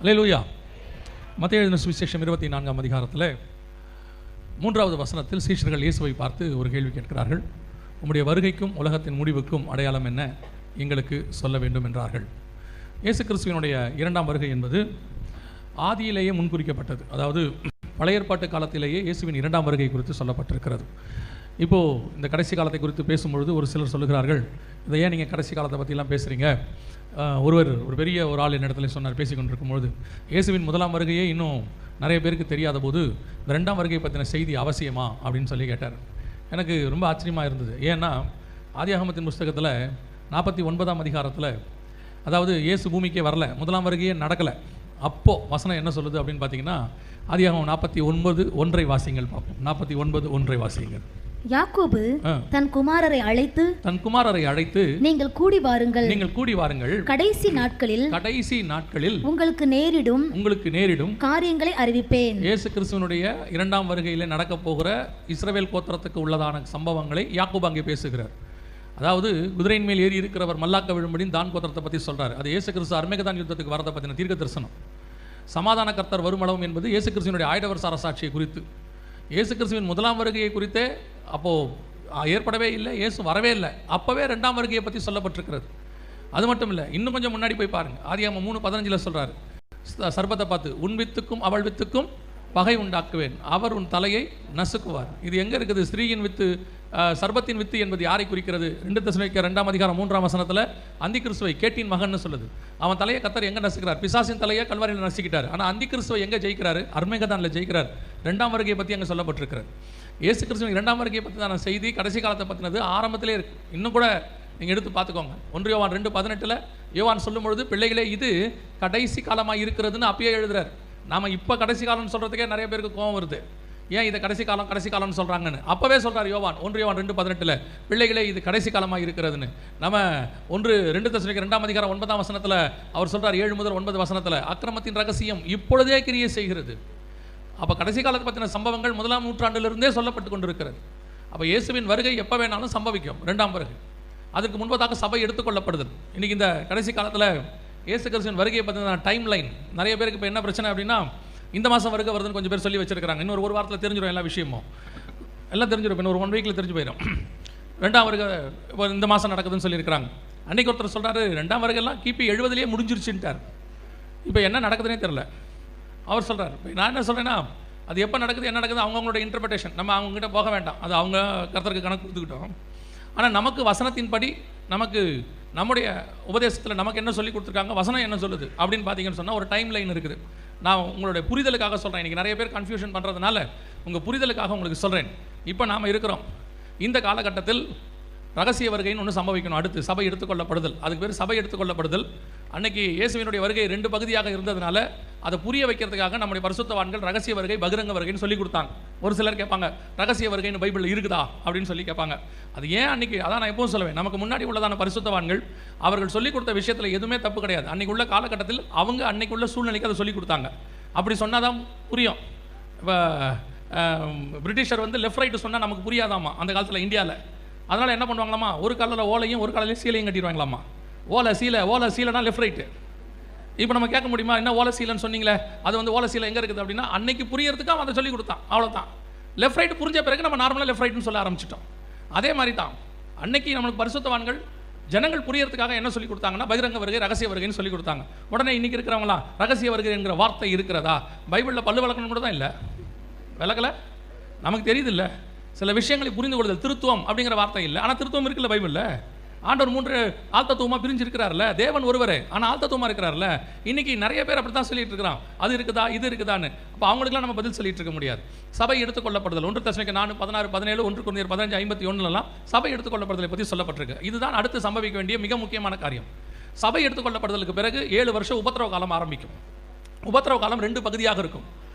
அல்லேலூயா. மத்தேயு எழுதின சுவிசேஷம் 24ஆம் அதிகாரத்தில் 3வது வசனத்தில் சீஷர்கள் இயேசுவை பார்த்து ஒரு கேள்வி கேட்கிறார்கள். உம்முடைய வருகைக்கும் உலகத்தின் முடிவுக்கும் அடையாளம் என்ன, எங்களுக்கு சொல்ல வேண்டும் என்றார்கள். இயேசு கிறிஸ்துவினுடைய 2ஆம் வருகை என்பது ஆதியிலேயே முன்குறிக்கப்பட்டது. அதாவது பழைய ஏற்பாட்டு காலத்திலேயே இயேசுவின் 2ஆம் வருகை குறித்து சொல்லப்பட்டிருக்கிறது. இப்போது இந்த கடைசி காலத்தை குறித்து பேசும்பொழுது ஒரு சிலர் சொல்லுகிறார்கள், இதை ஏன் நீங்கள் கடைசி காலத்தை பற்றிலாம் பேசுகிறீங்க? ஒரு பெரிய ஆள் என்னிடத்துல சொன்னார், பேசி கொண்டிருக்கும்பொழுது, இயேசுவின் 1ஆம் வருகையே இன்னும் நிறைய பேருக்கு தெரியாத போது இந்த 2ஆம் வருகை பற்றின செய்தி அவசியமா அப்படின்னு சொல்லி கேட்டார். எனக்கு ரொம்ப ஆச்சரியமாக இருந்தது. ஏன்னா ஆதியாகமத்தின் புஸ்தகத்தில் 49ஆம் அதிகாரத்தில், அதாவது இயேசு பூமிக்கே வரல, 1ஆம் வருகையே நடக்கலை. அப்போது வசனம் என்ன சொல்லுது அப்படின்னு பார்த்தீங்கன்னா, ஆதியாகமம் 49:1 வாசிங்கள் பார்ப்போம். 49:1 வாசிங்கள். யாக்கோபு தன் குமாரரை அழைத்து நீங்கள் கூடி வாருங்கள், கடைசி நாட்களில் உங்களுக்கு நேரிடும் காரியங்களை அறிவிப்பேன். இயேசு கிறிஸ்துவினுடைய 2ஆம் வருகையிலே நடக்க போகிற இஸ்ரவேல் கோத்திரத்துக்கு உள்ளதான சம்பவங்களை யாக்கோபு அங்கே பேசுகிறார். அதாவது குதிரையின் மேல் ஏறி இருக்கிறவர் மல்லாக்க விழும்படி தான் கோத்திரத்தை பற்றி சொல்றாரு. அது இயேசு கிறிஸ்து அர்மேகதான் யுத்தத்துக்கு வரதை பற்றின தீர்க்க தரிசனம். சமாதான கர்த்தர் வருமளவும் என்பது இயேசு கிறிஸ்துவினுடைய 1000 வருஷ அரசாட்சியை குறித்து. இயேசு கிறிஸ்துவின் 1ஆம் வருகையை குறித்தே அப்போது ஏற்படவே இல்லை, இயேசு வரவே இல்லை. அப்போவே 2ஆம் வருகையை பற்றி சொல்லப்பட்டிருக்கிறது. அது மட்டும் இல்லை, இன்னும் கொஞ்சம் முன்னாடி போய் பாருங்கள். ஆதியாகமம் 3:15 சொல்கிறாரு, சர்பத்தை பார்த்து, உன் வித்துக்கும் அவள் வித்துக்கும் பகை உண்டாக்குவேன், அவர் உன் தலையை நசுக்குவார். இது எங்கே இருக்குது? ஸ்திரீயின் வித்து, சர்பத்தின் வித்து என்பது யாரை குறிக்கிறது? 2 தெசலோனிக்கேயர் 2ஆம் அதிகாரம் 3ஆம் வசனத்தில் அந்தி கிறிஸ்துவை கேட்டின் மகன் சொல்லுது. அவன் தலையை கர்த்தர் எங்கே நசுக்கிறார்? பிசாசின் தலையை கல்வாரியில் நசுக்கிட்டார். ஆனால் அந்தி கிறிஸ்துவை எங்கே ஜெயிக்கிறாரு? அர்மேகதானில் ஜெயிக்கிறார். 2ஆம் வருகையை பற்றி அங்கே சொல்லப்பட்டிருக்கிறார். இயேசு கிறிஸ்துவின் 2ஆம் வருகையை பற்றின செய்தி கடைசி காலத்தை பற்றினது ஆரம்பத்திலே இருக்குது. இன்னும் கூட நீங்கள் எடுத்து பார்த்துக்கோங்க. 1 யோவான் 2:18 யோவான் சொல்லும் பொழுது, பிள்ளைகளே இது கடைசி காலமாக இருக்கிறதுன்னு அப்பயே எழுதுறார். நாம் இப்போ கடைசி காலம்னு சொல்கிறதுக்கே நிறைய பேருக்கு கோபம் வருது. ஏன் இதை கடைசி காலம்னு சொல்கிறாங்கன்னு அப்போவே சொல்கிறார் யோவான். 1 யோவான் 2:18 பிள்ளைகளே இது கடைசி காலமாக இருக்கிறதுன்னு. நம்ம 2 தெசலோனிக்கேயர் 2ஆம் அதிகாரம் 9ஆம் வசனத்தில் அவர் சொல்கிறார், 7 முதல் 9 வசனத்தில், அக்கிரமத்தின் ரகசியம் இப்பொழுதே கிரியை செய்கிறது. அப்போ கடைசி காலத்தை பற்றின சம்பவங்கள் 1ஆம் நூற்றாண்டிலிருந்தே சொல்லப்பட்டு கொண்டிருக்கிறது. அப்போ இயேசுவின் வருகை எப்போ வேணாலும் சம்பவிக்கும், 2ஆம் வருகை. அதுக்கு முன்பதாக சபை எடுத்துக்கொள்ளப்படுதல். இன்றைக்கி இந்த கடைசி காலத்தில் இயேசு கிறிஸ்துவின் வருகையை பற்றின டைம் லைன் நிறைய பேருக்கு இப்போ என்ன பிரச்சனை அப்படின்னா, இந்த மாதம் வருகை வருதுன்னு கொஞ்சம் பேர் சொல்லி வச்சிருக்காங்க. இன்னொரு ஒரு வாரத்தில் தெரிஞ்சிடும், எல்லா விஷயமும் எல்லாம் தெரிஞ்சிடும். இன்னொரு 1 வீக்கில் தெரிஞ்சு போயிடும். 2ஆம் வருகை இந்த மாதம் நடக்குதுன்னு சொல்லியிருக்கிறாங்க. அன்றைக்கி ஒருத்தர் சொல்கிறாரு, 2ஆம் வருகைலாம் கிபி 70 முடிஞ்சிருச்சுட்டார். இப்போ என்ன நடக்குதுன்னே தெரில. அவர் சொல்கிறார், நான் என்ன சொல்கிறேன்னா, அது எப்போ நடக்குது என்ன நடக்குது அவங்கவுங்களோட இன்டர்பிரேஷன், நம்ம அவங்ககிட்ட போக வேண்டாம், அது அவங்க கர்த்தருக்கு கணக்கு கொடுத்துக்கிட்டோம். ஆனால் நமக்கு வசனத்தின்படி, நமக்கு நம்முடைய உபதேசத்தில் நமக்கு என்ன சொல்லி கொடுத்துருக்காங்க, வசனம் என்ன சொல்லுது அப்படின்னு பார்த்தீங்கன்னு சொன்னால் ஒரு டைம் லைன் இருக்குது. நான் உங்களுடைய புரிதலுக்காக சொல்கிறேன். இன்றைக்கி நிறைய பேர் கன்ஃபியூஷன் பண்ணுறதுனால உங்கள் புரிதலுக்காக உங்களுக்கு சொல்கிறேன். இப்போ நாம் இருக்கிறோம் இந்த காலகட்டத்தில் ரகசிய வருகைன்னு ஒன்று சம்பவிக்கணும். அடுத்து சபை எடுத்துக்கொள்ளப்படுதல். அதுக்கு பேர் சபை எடுத்துக்கொள்ளப்படுதல். அன்னைக்கு இயேசுவினுடைய வருகை 2 பகுதியாக இருந்ததுனால அதை புரிய வைக்கிறதுக்காக நம்முடைய பரிசுத்தவான்கள் ரகசிய வருகை, பகிரங்க வருகைன்னு சொல்லி கொடுத்தாங்க. ஒரு சிலர் கேட்பாங்க, ரகசிய வருகைன்னு பைபிளில் இருக்குதா அப்படின்னு சொல்லி கேட்பாங்க. அது ஏன் அன்னைக்கு, அதான் நான் எப்பவும் சொல்லுவேன், நமக்கு முன்னாடி உள்ளதான பரிசுத்தவான்கள் அவர்கள் சொல்லிக் கொடுத்த விஷயத்தில் எதுவுமே தப்பு கிடையாது. அன்னைக்கு உள்ள காலகட்டத்தில் அவங்க அன்னைக்கு உள்ள சூழ்நிலைக்கு அதை சொல்லிக் கொடுத்தாங்க. அப்படி சொன்னால் தான் புரியும். இப்போ பிரிட்டிஷர் லெஃப்ட் ரைட்டு சொன்னால் நமக்கு புரியாதாமா அந்த காலத்தில் இந்தியாவில். அதனால் என்ன பண்ணுவாங்களாமா, ஒரு காலில் ஓலையும் ஒரு காலையும் சீலையும் கட்டிடுவாங்களாமா. ஓலை சீலைனா லெஃப்ட் ரைட்டு. இப்போ நம்ம கேட்க முடியுமா, என்ன ஓலை சீலைன்னு சொன்னீங்களே, அது ஓலை சீலை எங்கே இருக்குது அப்படின்னா, அன்னைக்கு புரியறதுக்கு அவன் அதை சொல்லி கொடுத்தான், அவ்வளோதான். லெஃப்ட் ரைட்டு புரிஞ்ச பிறகு நம்ம நார்மலாக லெஃப்ட் ரைட்டுன்னு சொல்ல ஆரம்பிச்சிட்டோம். அதே மாதிரி தான் அன்னைக்கு நம்மளுக்கு பரிசுத்தவான்கள் ஜனங்கள் புரியறதுக்காக என்ன சொல்லி கொடுத்தாங்கன்னா, பகிரங்க வருகை, ரகசிய வருகைன்னு சொல்லி கொடுத்தாங்க. உடனே இன்றைக்கி இருக்கிறவங்களாம் ரகசிய வருகை என்கிற வார்த்தை இருக்கிறதா, பைபிளில் பல்லு விளக்கணும் கூட தான் இல்லை, விளக்கலை, நமக்கு தெரியுது இல்லை. சில விஷயங்களை புரிந்து கொள்ளுதல், திருத்துவம் அப்படிங்கிற வார்த்தை இல்லை, ஆனால் திருத்துவம் இருக்குல்ல பைபிளில். ஆண்டவர் 3 ஆழ்த்தத்துவமாக பிரிஞ்சிருக்கிறார்ல, தேவன் ஒருவரே ஆனால் ஆழ்த்தத்துவமாக இருக்கிறார்ல. இன்றைக்கி நிறைய பேர் அப்படி தான் சொல்லிட்டு இருக்கிறான், அது இருக்குதா இது இருக்குதான்னு. அப்போ அவங்களுக்குலாம் நம்ம பதில் சொல்லிட்டு இருக்க முடியாது. சபை எடுத்துக்கொள்ளப்படுதல் 1 தெசலோனிக்கேயர் 4:16, 17, 1 கொரிந்தியர் 15:51 சபை எடுத்துக்கொள்ளப்படுதலை பற்றி சொல்லப்பட்டிருக்கு. இதுதான் அடுத்து சம்பவிக்க வேண்டிய மிக முக்கியமான காரியம். சபை எடுத்துக்கொள்ளப்படுதலுக்கு பிறகு 7 வருஷம் உபத்திரவ காலம் ஆரம்பிக்கும். உபத்திரவ காலம் 2 பகுதியாக இருக்கும்.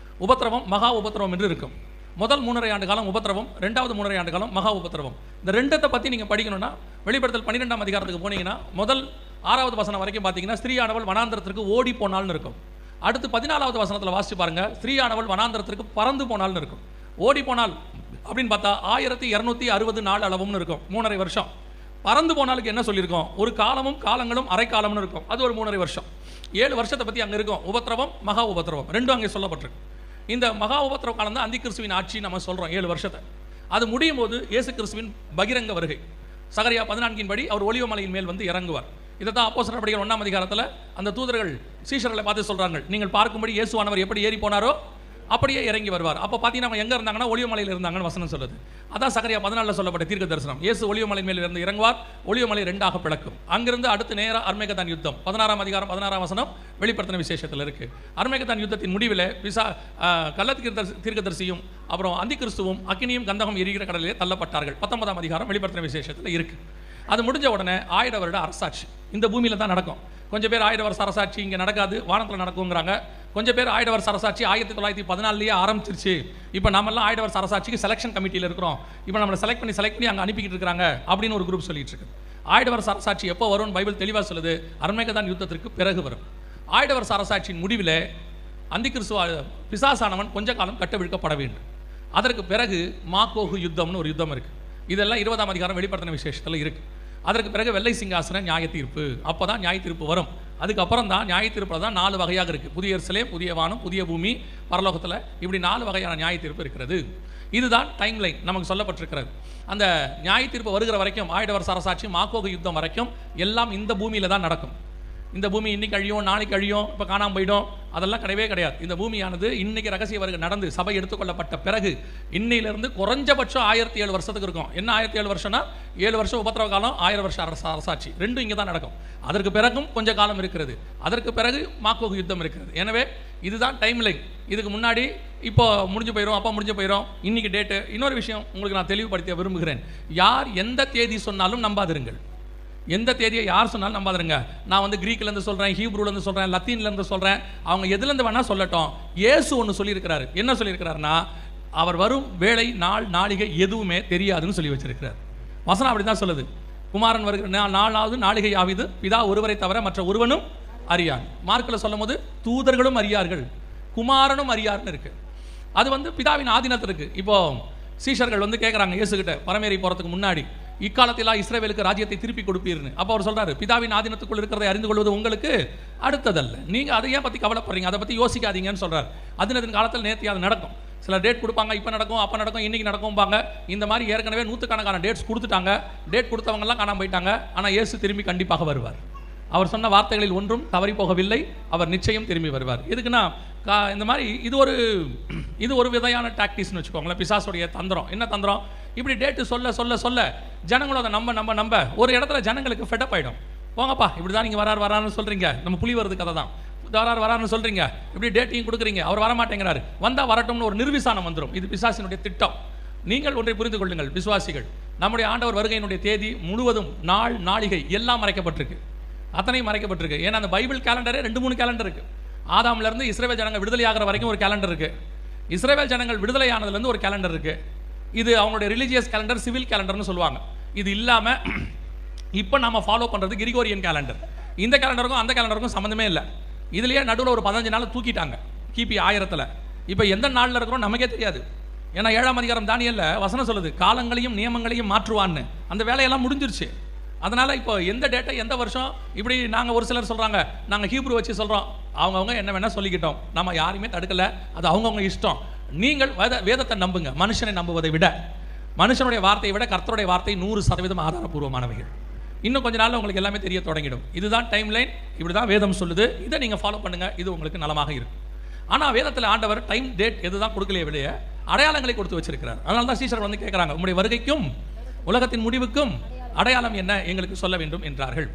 உபத்திரவம், மகா உபத்திரவம் என்று இருக்கும். முதல் 3.5 ஆண்டு காலம் உபத்திரவம், 2வது 3.5 ஆண்டு காலம் மகா உபத்திரவம். இந்த 2 பற்றி நீங்கள் படிக்கணும்னா வெளிப்படுத்தல் 12ஆம் அதிகாரத்துக்கு போனீங்கன்னா முதல் 6வது வசனம் வரைக்கும் பார்த்தீங்கன்னா, ஸ்திரீயானவள் வனாந்தரத்திற்கு ஓடி போனால்னு இருக்கும். அடுத்து 14வது வசனத்தில் வாசிச்சு பாருங்க, ஸ்திரீயானவள் வனாந்தரத்திற்கு பறந்து போனால்னு இருக்கும். ஓடி போனால் அப்படின்னு பார்த்தா 1260 நாள் அளவுன்னு இருக்கும், 3.5 வருஷம். பறந்து போனாலுக்கு என்ன சொல்லியிருக்கோம், ஒரு காலமும் காலங்களும் அரை காலம்னு இருக்கும், அது ஒரு 3.5 வருஷம். 7 வருஷத்தை பற்றி அங்கே இருக்கும். உபத்திரவம், மகா உபத்திரவம் ரெண்டும் அங்கே சொல்லப்பட்டிருக்கு. இந்த மகா உபத்திரவ காலம் தான் அந்தி கிறிஸ்துவின் ஆட்சி நம்ம சொல்கிறோம் 7 வருஷத்தை. அது முடியும் போது இயேசு கிறிஸ்துவின் பகிரங்க வருகை. சகரியா 14 படி அவர் ஒலிவ மலையின் மேல் வந்து இறங்குவார். இதை தான் அப்போஸ்தலர் நடவடிக்கைகள் 1ஆம் அதிகாரத்தில் அந்த தூதர்கள் சீஷர்களை பார்த்து சொல்கிறாங்க, நீங்கள் பார்க்கும்படி இயேசுவானவர் எப்படி ஏறி போனாரோ அப்படியே இறங்கி வருவார். அப்போ பார்த்தீங்கன்னா அவங்க எங்கே இருந்தாங்கன்னா ஒலிவ மலையில் இருந்தாங்கன்னு வசனம் சொல்லுது. அதான் சகரியா 14 சொல்லப்பட்ட தீர்க்க தரிசனம். இயேசு ஒலிவ மலையின் மேல் இருந்து இறங்குவார், ஒலிவ மலை 2ஆக பிளக்கும். அங்கிருந்து அடுத்து நேராக அர்மேகதான் யுத்தம் 16ஆம் அதிகாரம் 16ஆம் வசனம் வெளிப்படுத்தின விசேஷத்தில் இருக்குது. அர்மேகதான் யுத்தத்தின் முடிவில் கள்ள தீர்க்கதரிசியும் அப்புறம் அந்தி கிறிஸ்துவும் அக்கினியும் கந்தகம் எரிகிற கடலிலே தள்ளப்பட்டார்கள். 19ஆம் அதிகாரம் வெளிப்படுத்தின விசேஷத்தில் இருக்குது. அது முடிஞ்ச உடனே 1000 வருட அரசாட்சி இந்த பூமியில் தான் நடக்கும். கொஞ்சம் பேர் 1000 வருஷ அரசாட்சி இங்கே நடக்காது, வானத்தில் நடக்குங்கிறாங்க. கொஞ்சம் பேர் 1000 வருஷ அரசாட்சி 1914 ஆரம்பிச்சிருச்சு, இப்போ நம்மெல்லாம் 1000 வருஷ அரசாட்சிக்கு செலெக்ஷன் கமிட்டியில் இருக்கிறோம், இப்போ நம்மளை செலக்ட் பண்ணி அங்கே அனுப்பிக்கிட்டு இருக்காங்க அப்படின்னு ஒரு குரூப் சொல்லிட்டு இருக்கு. 1000 வருஷ அரசாட்சி எப்போ வரும்னு பைபிள் தெளிவாக சொல்லுது. அர்மேகதான் யுத்தத்திற்கு பிறகு வரும். 1000 வருஷ அரசாட்சியின் முடிவில் அந்தி கிறிஸ்துவ பிசாசானவன் கொஞ்ச காலம் கட்டவிழ்க்கப்பட வேண்டும். அதற்கு பிறகு மாகோகு யுத்தம்னு ஒரு யுத்தம் இருக்குது. இதெல்லாம் 20ஆம் அதிகாரம் வெளிப்படுத்தின விசேஷத்தில் இருக்குது. அதற்கு பிறகு வெள்ளை சிங்காசன நியாய தீர்ப்பு, அப்போ தான் நியாய தீர்ப்பு வரும். அதுக்கப்புறம் தான் நியாய தீர்ப்பில் தான் 4 வகையாக இருக்குது. புதிய எருசலேம், புதிய வானம், புதிய பூமி, பரலோகத்தில் இப்படி 4 வகையான நியாய தீர்ப்பு இருக்கிறது. இதுதான் டைம் லைன் நமக்கு சொல்லப்பட்டிருக்கிறது. அந்த நியாய தீர்ப்பு வருகிற வரைக்கும் 1000 வருஷ அரசாட்சி மாகோகு யுத்தம் வரைக்கும் எல்லாம் இந்த பூமியில் தான் நடக்கும். இந்த பூமி இன்னைக்கு அழியும், நாளைக்கு அழியும், இப்போ காணாமல் போயிடும், அதெல்லாம் கிடையவே கிடையாது. இந்த பூமியானது இன்னைக்கு ரகசிய வருகை நடந்து சபை எடுத்துக்கொள்ளப்பட்ட பிறகு இன்னையிலிருந்து குறைஞ்சபட்சம் 1007 வருஷத்துக்கு இருக்கும். என்ன 1007 வருஷம்னா 7 வருஷம் உபத்திரவ காலம், 1000 வருஷம் அரசாட்சி ரெண்டும் இங்கே தான் நடக்கும். அதற்கு பிறகும் கொஞ்ச காலம் இருக்கிறது. அதற்கு பிறகு மாகோகு யுத்தம் இருக்கிறது. எனவே இதுதான் டைம் லைன். இதுக்கு முன்னாடி இப்போ முடிஞ்சு போயிடும், அப்போ முடிஞ்சு போயிடும், இன்னைக்கு டேட்டு. இன்னொரு விஷயம் உங்களுக்கு நான் தெளிவுபடுத்த விரும்புகிறேன். யார் எந்த தேதி சொன்னாலும் நம்பாதிருங்கள். எந்த தேதியை யார் சொன்னாலும் நம்பாதுருங்க. நான் வந்து கிரீக்லேருந்து சொல்கிறேன், ஹீப்ரூலேருந்து சொல்கிறேன், லத்தீன்லேருந்து சொல்கிறேன், அவங்க எதுலேருந்து வேணால் சொல்லட்டும். இயேசு ஒன்று சொல்லியிருக்கிறாரு. என்ன சொல்லியிருக்கிறாருன்னா, அவர் வரும் வேளை, நாள், நாளிகை எதுவுமே தெரியாதுன்னு சொல்லி வச்சிருக்கிறார். வசனம் அப்படி தான் சொல்லுது. குமாரன் வருகிற நாளாவது நாளிகை ஆவிது, பிதா ஒருவரை தவிர மற்ற ஒருவனும் அறியான். மார்க்கில் சொல்லும் போது தூதர்களும் அறியார்கள், குமாரனும் அறியார்னு இருக்கு. அது வந்து பிதாவின் ஆதீனத்தில் இருக்குது. இப்போ சீஷர்கள் வந்து கேட்குறாங்க இயேசுகிட்ட பரமேறி போகிறதுக்கு முன்னாடி, இக்காலத்தில் இஸ்ரவேலுக்கு ராஜ்யத்தை திருப்பி கொடுப்பீர்னு. அப்போ அவர் சொல்றாரு, பிதாவின் ஆதீனத்துக்குள் இருக்கிறதை அறிந்து கொள்வது உங்களுக்கு அடுத்ததல்ல, நீங்கள் அதை ஏன் பற்றி கவலைப்படுறீங்க, அதை பற்றி யோசிக்காதீங்கன்னு சொல்றாரு. அதினத்தின் காலத்தில் நேற்று அது நடக்கும். சில டேட் கொடுப்பாங்க, இப்போ நடக்கும், அப்போ நடக்கும், இன்னைக்கு நடக்கும்பாங்க. இந்த மாதிரி ஏற்கனவே 100கணக்கான டேட்ஸ் கொடுத்துட்டாங்க. டேட் கொடுத்தவங்கலாம் காணாமல் போயிட்டாங்க. ஆனால் இயேசு திரும்பி கண்டிப்பாக வருவார். அவர் சொன்ன வார்த்தைகளில் ஒன்றும் தவறி போகவில்லை. அவர் நிச்சயம் திரும்பி வருவார். எதுக்குன்னா இந்த மாதிரி இது ஒரு விதையான டாக்டிக்ஸ்னு வச்சுக்கோங்களேன். பிசாசுடைய தந்திரம். என்ன தந்திரம்? இப்படி டேட்டு சொல்ல சொல்ல சொல்ல ஜனங்களும் அதை நம்ப ஒரு இடத்துல ஜனங்களுக்கு ஃபெட்டப் ஆகிடும். போங்கப்பா, இப்படி தான் நீங்கள் வராருன்னு சொல்கிறீங்க, நம்ம புலி வருது கதை தான், வராருன்னு சொல்கிறீங்க, இப்படி டேட்டையும் கொடுக்குறீங்க, அவர் வரமாட்டேங்கிறாரு, வந்தால் வரட்டும்னு ஒரு நிர்விசானம் வந்துடும். இது பிசாசினுடைய திட்டம். நீங்கள் ஒன்றை புரிந்து கொள்ளுங்கள் விசுவாசிகள், நம்முடைய ஆண்டவர் வருகையினுடைய தேதி முழுவதும், நாள், நாளிகை எல்லாம் மறைக்கப்பட்டிருக்கு. அத்தனையும் மறைக்கப்பட்டிருக்கு. ஏன்னா அந்த பைபிள் கேலண்டரே 2-3 கேலண்டர் இருக்குது. ஆதாம்லேருந்து இஸ்ரவேல் ஜனங்கள் விடுதலை ஆகிற வரைக்கும் ஒரு கேலண்டர் இருக்குது. இஸ்ரவேல் ஜனங்கள் விடுதலை ஆனதுலேருந்து ஒரு கேலண்டர் இருக்குது. இது அவங்களுடைய ரிலீஜியஸ் கேலண்டர், சிவில் கேலண்டர்னு சொல்லுவாங்க. இது இல்லாமல் இப்போ நம்ம ஃபாலோ பண்ணுறது கிரிகோரியன் கேலண்டர். இந்த கேலண்டருக்கும் அந்த கேலண்டருக்கும் சம்மந்தமே இல்லை. இதுலேயே நடுவில் ஒரு 15 நாள் தூக்கிட்டாங்க கிபி 1000. இப்போ எந்த நாளில் இருக்கிறோம் நமக்கே தெரியாது. ஏன்னா 7ஆம் அதிகாரம் தானியேல்ல வசனம் சொல்லுது, காலங்களையும் நியமங்களையும் மாற்றுவான்னு. அந்த வேலையெல்லாம் முடிஞ்சிருச்சு. அதனால் இப்போ எந்த டேட்டை எந்த வருஷம் இப்படி நாங்கள் ஒரு சிலர் சொல்கிறாங்க, நாங்கள் ஹீப்ரு வச்சு சொல்கிறோம், அவங்கவுங்க என்ன வேணால் சொல்லிக்கிட்டோம், நம்ம யாரையுமே தடுக்கலை, அது அவங்கவுங்க இஷ்டம். நீங்கள் வேதத்தை நம்புங்க. மனுஷனை நம்புவதை விட, மனுஷனுடைய வார்த்தையை விட கர்த்தருடைய வார்த்தை 100% ஆதாரபூர்வமானவைகள். இன்னும் கொஞ்ச நாள் உங்களுக்கு எல்லாமே தெரிய தொடங்கிடும். இதுதான் டைம் லைன், இப்படி தான் வேதம் சொல்லுது. இதை நீங்கள் ஃபாலோ பண்ணுங்கள், இது உங்களுக்கு நலமாக இருக்கும். ஆனால் வேதத்தில் ஆண்டவர் டைம் டேட் எதுதான் கொடுக்கலையே வெளியே அடையாளங்களை கொடுத்து வச்சிருக்கிறார். அதனால தான் சீஷர்கள் வந்து கேட்குறாங்க, உங்களுடைய வருகைக்கும் உலகத்தின் முடிவுக்கும் அடையாளம் என்ன எங்களுக்கு சொல்ல வேண்டும் என்றார்கள்.